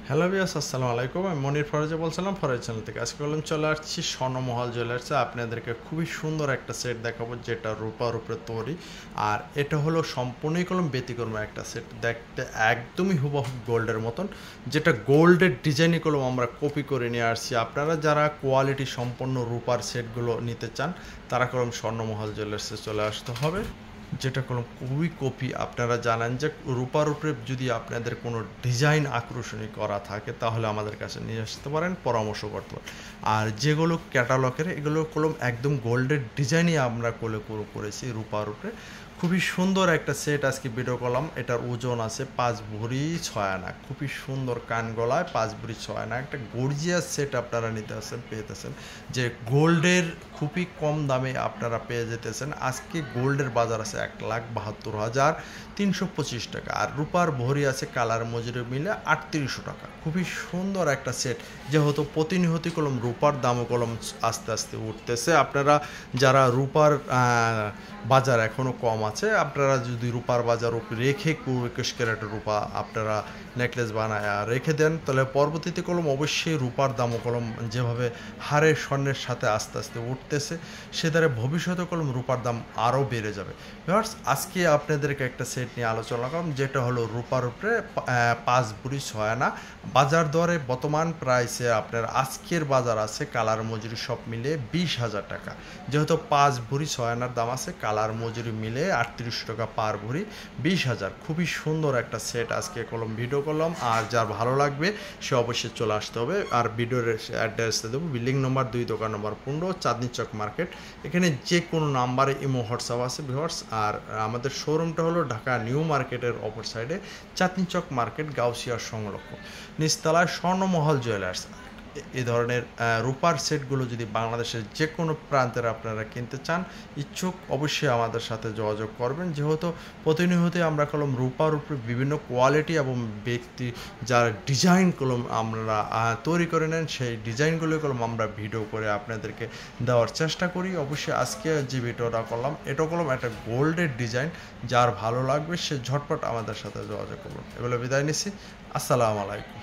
Hello viewers, আসসালামু আলাইকুম। আমি মনির ফরাজে বলছিলাম ফরাজ চ্যানেল থেকে। আজকে চলে আসছি স্বর্ণমহল জুয়েলার্সে। আপনাদেরকে খুবই সুন্দর একটা সেট দেখাবো যেটা রূপার উপরে তৈরি। আর এটা হলো সম্পূর্ণই ব্যতিক্রম একটা সেট, দেখতে একদমই হুবহু গোল্ডের মতন, যেটা গোল্ডের ডিজাইনই আমরা কপি করে নিয়ে আসছি। আপনারা যারা কোয়ালিটি সম্পন্ন রূপার সেটগুলো নিতে চান তারা স্বর্ণমহল জুয়েলার্সে চলে আসতে হবে, যেটা খুবই কপি। আপনারা জানেন যে রূপার উপরে যদি আপনাদের কোনো ডিজাইন আকর্ষণীয় করা থাকে তাহলে আমাদের কাছে নিয়ে আসতে পারেন, পরামর্শ করতে পারেন। আর যেগুলো ক্যাটালগের এগুলো একদম গোল্ডের ডিজাইনই আমরা করেছি রূপার উপরে। খুবই সুন্দর একটা সেট আজকে ভিডিও করলাম। এটার ওজন আছে 5 ভরি 6 আনা। খুবই সুন্দর কান গলায় 5 ভরি 6 আনা একটা গর্জিয়াস সেট আপনারা পেতেছেন, যে গোল্ডের খুবই কম দামে আপনারা পেয়ে যেতেছেন। আজকে গোল্ডের বাজার আছে 1,72,325 টাকা, আর রূপার ভরি আছে কালার মজুরি মিলে 3800 টাকা। খুবই সুন্দর একটা সেট, যেহেতু প্রতিনিয়ত রূপার দামও আস্তে আস্তে উঠতেছে। আপনারা যারা রূপার বাজার এখনও কম আছে, আপনারা যদি রূপার বাজার রেখে 21 ক্যারেটের রূপা আপনারা নেকলেস বানায় রেখে দেন, তাহলে পরবর্তীতে অবশ্যই রূপার দামও যেভাবে হারের স্বর্ণের সাথে আস্তে আস্তে উঠতেছে, সে দ্বারা ভবিষ্যতে রূপার দাম আরও বেড়ে যাবে। ভিউয়ার্স, আজকে আপনাদেরকে একটা সেট নিয়ে আলোচনা করলাম, যেটা হলো রূপার উপরে 5 ভরি 6 আনা। বাজার দরে বর্তমান প্রাইসে আপনার আজকের বাজার আছে কালার মজুরি সব মিলে 20,000 টাকা। যেহেতু 5 ভরি 6 আনার দাম আছে, কালার মজুরি মিলে 38 টাকা পার ভরি, 20,000। খুবই সুন্দর একটা সেট আজকে ভিডিও করলাম। আর যার ভালো লাগবে সে অবশ্যই চলে আসতে হবে। আর ভিডিওর অ্যাড্রেসটা দেবো, বিল্ডিং নম্বর 2, দোকান নম্বর 15, চাঁদনী চক মার্কেট। এখানে যে কোনো নাম্বারে ইমো হোয়াটসঅ্যাপ আছে ভিউয়ার্স। আর আমাদের শোরুমটা হলো ঢাকা নিউ মার্কেটের অপর সাইডে, চাঁদনী চক মার্কেট, গাউসিয়ার সংলগ্ন, নিচতলায় স্বর্ণমহল জুয়েলার্স। এই ধরনের রূপার সেটগুলো যদি বাংলাদেশের যে কোনো প্রান্তের আপনারা কিনতে চান, ইচ্ছুক অবশ্যই আমাদের সাথে যোগাযোগ করবেন। যেহেতু প্রতিনিয়ত আমরা রূপার উপরে বিভিন্ন কোয়ালিটি এবং ব্যক্তি যার ডিজাইন আমরা তৈরি করে নেন, সেই ডিজাইনগুলো আমরা ভিডিও করে আপনাদেরকে দেওয়ার চেষ্টা করি। অবশ্যই আজকে যে ভিডিওটা করলাম এটা একটা গোল্ডের ডিজাইন, যার ভালো লাগবে সে ঝটপট আমাদের সাথে যোগাযোগ করবেন। এগুলো বিদায় নিচ্ছি। আসসালামু আলাইকুম।